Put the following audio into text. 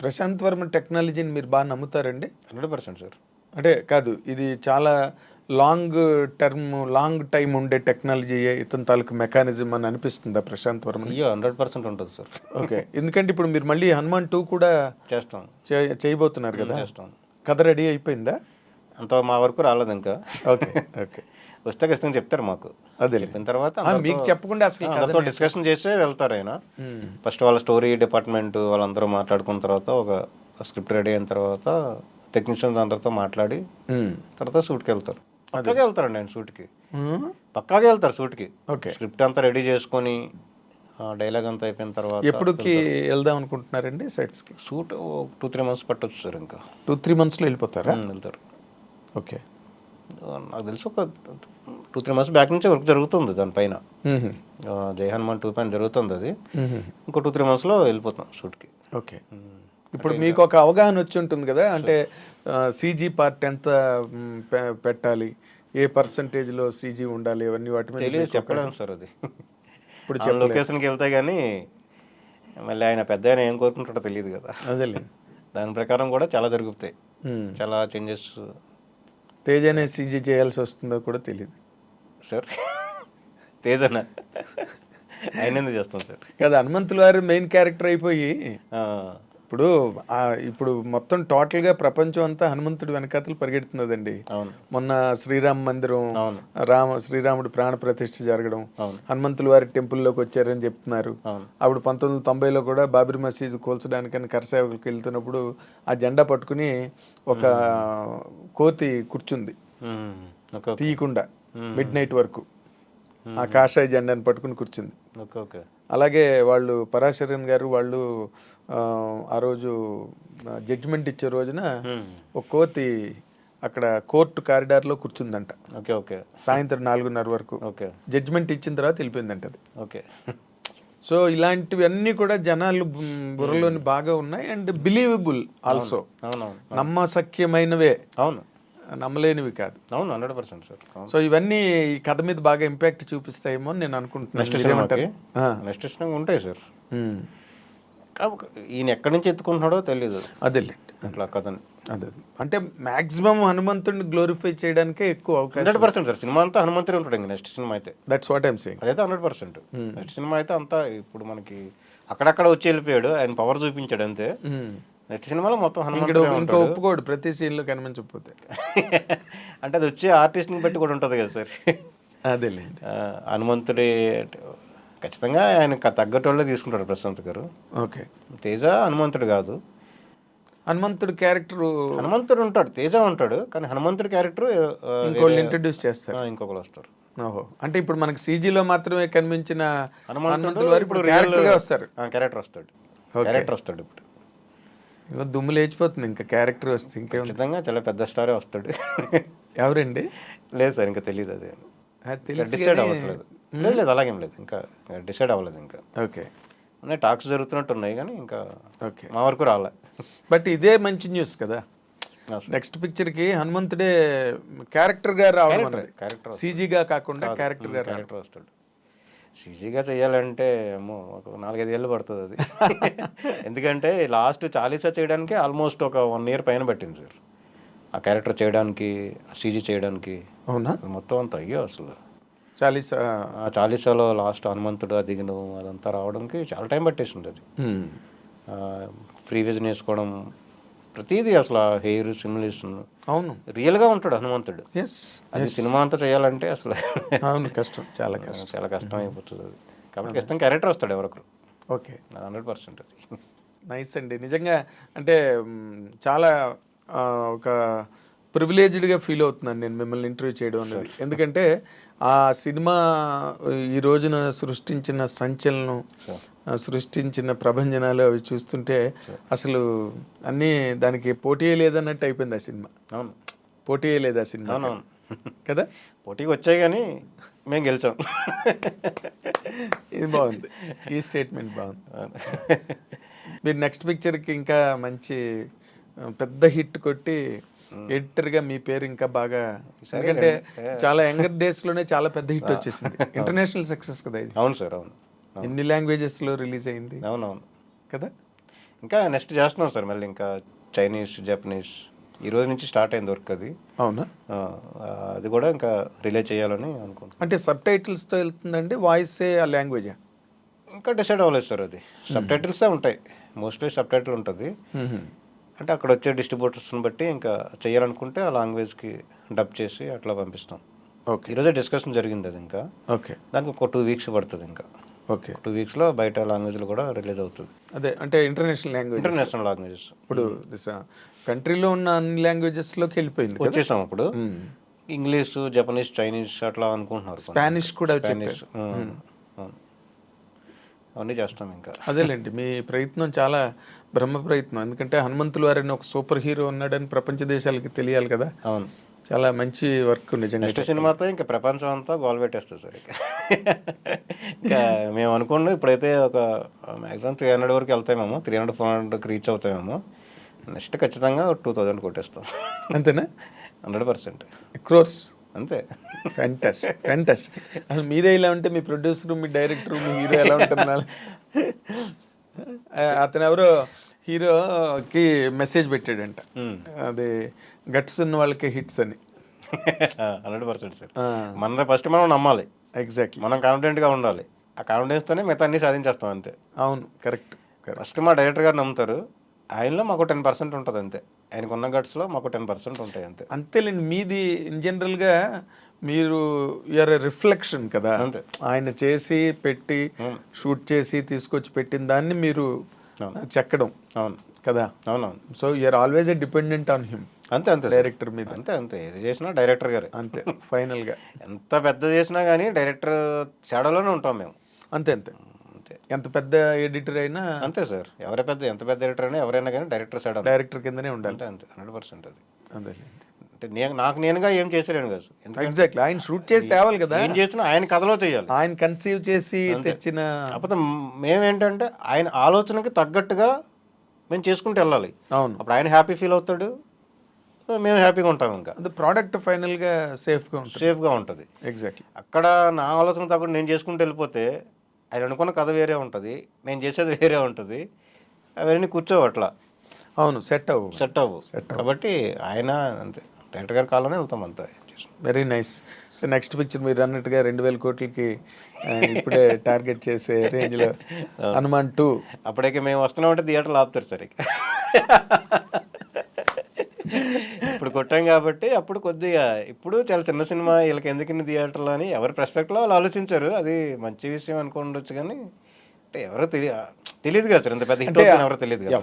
ప్రశాంత్ వర్మ టెక్నాలజీని మీరు బాగా నమ్ముతారండి? 100% సార్. అంటే కాదు, ఇది చాలా లాంగ్ టైం ఉండే టెక్నాలజీ, ఇతని తాలూకు మెకానిజం అని అనిపిస్తుందా ప్రశాంత్ వర్మ? అయ్యో 100% ఉంటుంది సార్. ఓకే, ఎందుకంటే ఇప్పుడు మీరు మళ్ళీ హనుమాన్ 2 కూడా చేస్తాం, చేయబోతున్నారు కదా, చేస్తాం. కథ రెడీ అయిపోయిందా? అంత మా వరకు రాలేదు ఇంకా. ఓకే ఓకే, వస్తే ఖచ్చితంగా చెప్తారు మాకు. అదే చెప్పిన తర్వాత మీకు చెప్పకుండా అసలు అందరితో డిస్కషన్ చేసే వెళ్తారు ఆయన. ఫస్ట్ వాళ్ళ స్టోరీ డిపార్ట్మెంట్ వాళ్ళందరూ మాట్లాడుకున్న తర్వాత ఒక స్క్రిప్ట్ రెడీ అయిన తర్వాత టెక్నీషియన్స్ అందరితో మాట్లాడి తర్వాత షూట్కి వెళ్తారు. పక్కాగా వెళ్తారండి ఆయన షూట్కి, పక్కాగా వెళ్తారు షూట్కి. ఓకే, స్క్రిప్ట్ అంతా రెడీ చేసుకొని డైలాగ్ అంతా అయిపోయిన తర్వాత ఎప్పుడుకి వెళ్దాం అనుకుంటున్నారండి సెట్స్కి? షూట్ 2-3 months పట్టొచ్చు సార్. ఇంకా 2-3 monthsలో వెళ్ళిపోతారా? వెళ్తారు. ఓకే, నాకు తెలుసు ఒక 2-3 months బ్యాక్ నుంచి వర్క్ జరుగుతుంది దానిపైన. జై హనుమాన్ 2 పైన జరుగుతుంది అది. ఇంకో 2-3 monthsలో వెళ్ళిపోతాం షూట్కి. ఓకే, ఇప్పుడు మీకు ఒక అవగాహన వచ్చి ఉంటుంది కదా, అంటే సీజీ పార్ట్ ఎంత పెట్టాలి, ఏ పర్సంటేజ్లో సీజీ ఉండాలి, అవన్నీ వాటి మీద తెలియదు చెప్పలేము సార్. అది ఇప్పుడు లొకేషన్కి వెళ్తే కానీ మళ్ళీ ఆయన పెద్ద ఆయన ఏం కోరుకుంటాడో తెలియదు కదా. అదేలే, దాని ప్రకారం కూడా చాలా జరుగుతాయి, చాలా చేంజెస్. తేజనే సీజీ చేయాల్సి వస్తుందో కూడా తెలియదు సార్. తేజన ఆయన ఎందుకు చేస్తాం సార్? కదా, హనుమంతుల వారు మెయిన్ క్యారెక్టర్ అయిపోయి ఇప్పుడు మొత్తం టోటల్గా ప్రపంచం అంతా హనుమంతుడి వెనకాతలు పరిగెడుతున్నదండి. మొన్న శ్రీరామ మందిరం, శ్రీరాముడు ప్రాణ ప్రతిష్ఠ జరగడం, హనుమంతుల వారి టెంపుల్లోకి వచ్చారని చెప్తున్నారు. అప్పుడు 1990లో కూడా బాబరీ మసీదు కూల్చడానికని కరసేవకులకు వెళ్తున్నప్పుడు ఆ జెండా పట్టుకుని ఒక కోతి కూర్చుంది తీయకుండా మిడ్ నైట్ వరకు, ఆ కాషాయ జెండాని పట్టుకుని కూర్చుంది. అలాగే వాళ్ళు పరాశరన్ గారు వాళ్ళు ఆ రోజు జడ్జిమెంట్ ఇచ్చే రోజున ఒక కోతి అక్కడ కోర్టు కారిడార్లో కూర్చుందంట. సాయంత్రం 4:30 వరకు జడ్జిమెంట్ ఇచ్చిన తర్వాత వెళ్ళిపోయిందంట అది. సో ఇలాంటివన్నీ కూడా జనాలు బుర్రలోని బాగా ఉన్నాయి అండ్ బిలీవబుల్ ఆల్సో, నమ్మశక్యమైనవే, నమ్మలేనివి కాదు. 100% సార్. సో ఇవన్నీ ఈ కథ మీద బాగా ఇంపాక్ట్ చూపిస్తాయేమో అని నేను అనుకుంటున్నాను. నెక్స్ట్ ఉంటాయి సార్. ఈయన ఎక్కడి నుంచి ఎత్తుకుంటున్నాడో తెలియదు. అదేలే అట్లా కథని. అదే అంటే మాక్సిమం హనుమంతుడిని గ్లోరిఫై చేయడానికే ఎక్కువ అవకాశం. 100% సార్. సినిమా అంతా హనుమంతుడే ఉంటాడు ఇంకా నెక్స్ట్ సినిమా అయితే. That's what I'm saying. అదైతే 100%. నెక్స్ట్ సినిమా అయితే అంతా ఇప్పుడు మనకి అక్కడక్కడ వచ్చి వెళ్ళిపోయాడు, ఆయన పవర్ చూపించాడు అంతే. నెక్స్ట్ సినిమాలో మొత్తం హనుమంతుడు ఇంకా ఒప్పుకోడు ప్రతి సీన్ లో కనిపించకపోతే. అంటే అది వచ్చే ఆర్టిస్ట్ ని బట్టి కూడా ఉంటది కదా సార్. అదేలే, హనుమంతుడి ఖచ్చితంగా ఆయన తగ్గటోళ్ళే తీసుకుంటాడు ప్రశాంత్ గారు. ఓకే, తేజ హనుమంతుడు కాదు. హనుమంతుడి క్యారెక్టర్ హనుమంతుడు ఉంటాడు, తేజ ఉంటాడు, కానీ హనుమంతుడి క్యారెక్టర్ ఇంకోళ్ళు ఇంట్రడ్యూస్ చేస్తారు, ఇంకొకరు వస్తారు. ఓహో, అంటే ఇప్పుడు మనకి సీజీలో మాత్రమే కనిపించిన హనుమంతుడు ఇప్పుడు క్యారెక్టర్ వస్తారు. క్యారెక్టర్ వస్తాడు ఇప్పుడు. దుమ్ము లేచిపోతుంది ఇంకా క్యారెక్టర్ వస్తే. ఇంకా ఖచ్చితంగా చాలా పెద్ద స్టారే వస్తాడు. ఎవరండి? లేదు సార్, ఇంకా తెలియదు. అదే డిసైడ్ అవ్వట్లేదు. లేదు అలాగేం లేదు, ఇంకా డిసైడ్ అవ్వలేదు. ఇంకా ఓకే, టాక్స్ జరుగుతున్నట్టు ఉన్నాయి కానీ ఇంకా ఓకే మా వరకు రాలే. బట్ ఇదే మంచి న్యూస్ కదా, నెక్స్ట్ పిక్చర్ కి హనుమంతుడే క్యారెక్టర్ గా రావడం, సీజీగా కాకుండా క్యారెక్టర్ వస్తాడు. సీజీగా చేయాలంటే ఏమో ఒక 4-5 ఏళ్ళు పడుతుంది అది. ఎందుకంటే లాస్ట్ చాలీసా చేయడానికి ఆల్మోస్ట్ ఒక 1 year పైన పట్టింది సార్, ఆ క్యారెక్టర్ చేయడానికి, సీజీ చేయడానికి. అవునా? మొత్తం అంతా అయ్యో అసలు చాలీసాలో లాస్ట్ హనుమంతుడు దిగిన అదంతా రావడానికి చాలా టైం పట్టేసింది అది. ఫ్రీ విజన్ వేసుకోవడం, ప్రతిదీ అసలు హెయిర్ సిమ్యులేషన్. అవును, రియల్ గా ఉంటాడు హనుమంతుడు. అది సినిమా అంతా చేయాలంటే అసలు కష్టం, చాలా కష్టం అయిపోతుంది అది. కాబట్టి ఖచ్చితంగా క్యారెక్టర్ వస్తాడు ఎవరొకరు. ఓకే, 100% అది. నైస్ అండి, నిజంగా అంటే చాలా ఒక ప్రివిలేజ్డ్గా ఫీల్ అవుతున్నాను నేను మిమ్మల్ని ఇంటర్వ్యూ చేయడం అనేది. ఎందుకంటే ఆ సినిమా ఈ రోజున సృష్టించిన సంచలనం, సృష్టించిన ప్రభంజనాలు అవి చూస్తుంటే అసలు అన్నీ దానికి పోటీయే లేదన్నట్టు అయిపోయింది ఆ సినిమా. అవును, పోటీయే లేదు ఆ సినిమా కదా. పోటీకి వచ్చాయి కానీ మేము గెలిచాం. ఇది బాగుంది, ఈ స్టేట్మెంట్ బాగుంది. మీరు నెక్స్ట్ పిక్చర్కి ఇంకా మంచి పెద్ద హిట్ కొట్టి ఎడిటర్గా మీ పేరు ఇంకా బాగా, ఎందుకంటే చాలా యంగర్ డేస్లోనే చాలా పెద్ద హిట్ వచ్చేసింది, ఇంటర్నేషనల్ సక్సెస్ కదా ఇది. అవును సార్, అవును. ఎన్ని లాంగ్వేజెస్లో రిలీజ్ అయింది. అవునవును కదా. ఇంకా నెక్స్ట్ చేస్తున్నాం సార్ మళ్ళీ ఇంకా చైనీస్, జపనీస్ ఈ రోజు నుంచి స్టార్ట్ అయింది వర్క్ అది. అవునా? అది కూడా ఇంకా రిలే చేయాలని అనుకుంటున్నాం. అంటే సబ్ టైటిల్స్తో వెళ్తుందండి, వాయిసే ఆ లాంగ్వేజా? ఇంకా డిసైడ్ అవ్వలేదు సార్, అది సబ్ టైటిల్సే ఉంటాయి మోస్ట్లీ. సబ్ టైటిల్ ఉంటుంది అంటే అక్కడ వచ్చే డిస్ట్రిబ్యూటర్స్ని బట్టి ఇంకా చేయాలనుకుంటే ఆ లాంగ్వేజ్కి డబ్ చేసి అట్లా పంపిస్తాం. ఓకే. ఈరోజే డిస్కషన్ జరిగింది అది. ఇంకా ఓకే. దానికి ఒక 2 వీక్స్ పడుతుంది. ఇంకా ఓకే. 2 వీక్స్లో బయట లాంగ్వేజ్లో కూడా రిలీజ్ అవుతుంది. అదే అంటే ఇంటర్నేషనల్ లాంగ్వేజ్, ఇంటర్నేషనల్ లాంగ్వేజెస్ ఇప్పుడు కంట్రీలో ఉన్న అన్ని లాంగ్వేజెస్లోకి వెళ్ళిపోయింది కదా? వచ్చేసాం ఇప్పుడు. ఇంగ్లీష్, జపనీస్, చైనీస్ అట్లా అనుకుంటున్నారు. స్పానిష్ కూడా స్పానిష్ అవన్నీ చేస్తాం ఇంకా. అదేలేండి, మీ ప్రయత్నం చాలా బ్రహ్మ ప్రయత్నం. ఎందుకంటే హనుమంతులు వారిని ఒక సూపర్ హీరో ఉన్నాడని ప్రపంచ దేశాలకి తెలియాలి కదా. అవును, చాలా మంచి వర్క్ నిజంగా. నెక్స్ట్ సినిమాతో ఇంకా ప్రపంచం అంతా గోల్ పెట్టేస్తుంది సార్. ఇంకా మేము అనుకున్నాం ఇప్పుడైతే ఒక మ్యాక్సిమం 300 వరకు వెళ్తామేమో, 300-400కి రీచ్ అవుతామేమో. నెక్స్ట్ ఖచ్చితంగా 2000 కొట్టేస్తాం. అంతేనా? 100% క్రోర్స్. అంతే. Fantastic, fantastic. అసలు మీరే ఇలా ఉంటే మీ ప్రొడ్యూసర్, మీ డైరెక్టర్, మీ హీరో ఎలా ఉంటున్నారు? అతను ఎవరో హీరోకి మెసేజ్ పెట్టాడంట, అది గట్స్ ఉన్న వాళ్ళకి హిట్స్ అని. 100% సార్. మన ఫస్ట్ మనం నమ్మాలి. ఎగ్జాక్ట్లీ. మనం కాన్ఫిడెంట్గా ఉండాలి. ఆ కాన్ఫిడెన్స్తోనే మిగతా అన్ని సాధించేస్తాం అంతే. అవును, కరెక్ట్. ఫస్ట్ మా డైరెక్టర్ గారు నమ్ముతారు, ఆయనలో మాకు 10% ఉంటుంది అంతే. ఆయనకు ఉన్న గట్స్లో మాకు 10% ఉంటాయి అంతే. అంతేలేండి, మీది ఇన్ జనరల్గా మీరు యూఆర్ రిఫ్లెక్షన్ కదా. అంతే. ఆయన చేసి పెట్టి షూట్ చేసి తీసుకొచ్చి పెట్టిన దాన్ని మీరు చెక్కడం. అవును కదా. అవునవును. So you are always a dependent on him. అంతే అంతే డైరెక్టర్ మీద. అంతే అంతే. ఏది చేసినా డైరెక్టర్ గారు అంతే. ఫైనల్ గా ఎంత పెద్ద చేసినా కానీ డైరెక్టర్ షాడోలోనే ఉంటాం మేము. అంతే అంతే. ఎంత పెద్ద ఎడిటర్ అయినా అంతే సార్. ఎంత పెద్ద ఎడిటర్ అయినా ఎవరైనా కానీ డైరెక్టర్ షాడో, డైరెక్టర్ కిందనే ఉండాలి. అంతే అంతే. 100% అది. అదే అంటే నాకు నేనుగా ఏం చేసేలేను కాదు. ఎగ్జాక్ట్లీ. ఆయన షూట్ చేసి తేవాలి కదా. ఏం చేసినా ఆయన కథలో చేయాలి. ఆయన కన్సీవ్ చేసి తెచ్చిన. కాకపోతే మేమేంటంటే ఆయన ఆలోచనకి తగ్గట్టుగా మేము చేసుకుంటూ వెళ్ళాలి. అవును. అప్పుడు ఆయన హ్యాపీ ఫీల్ అవుతాడు, మేము హ్యాపీగా ఉంటాం. ఇంకా అది ప్రోడక్ట్ ఫైనల్ గా సేఫ్గా ఉంటుంది. ఎగ్జాక్ట్లీ. అక్కడ నా ఆలోచన తగ్గట్టు నేను చేసుకుంటూ వెళ్ళిపోతే ఆయన అనుకున్న కథ వేరే ఉంటుంది, నేను చేసేది వేరే ఉంటుంది. అవన్నీ కూర్చోవట్లా. అవును, సెట్ అవ్వు. కాబట్టి ఆయన అంతే డైరెక్టర్ గారి కాలంలోనే వెళ్తాం అంతా. Very nice. నెక్స్ట్ పిక్చర్ మీరు అన్నట్టుగా 2000 కోట్లకి ఇప్పుడే టార్గెట్ చేసే రేంజ్ లో హనుమాన్ 2. అప్పటికి మేము వస్తున్నామంటే థియేటర్లు ఆపుతారు సరే. ఇప్పుడు కొట్టాం కాబట్టి అప్పుడు కొద్దిగా, ఇప్పుడు చాలా చిన్న సినిమా వీళ్ళకి ఎందుకు థియేటర్లు అని ఎవరి పర్స్పెక్ట్లో వాళ్ళు ఆలోచించారు. అది మంచి విషయం అనుకోండొచ్చు, కానీ అంటే ఎవరో తెలియదు కదా సార్, ఇంత పెద్ద హిట్ ఎవరో తెలియదు కదా.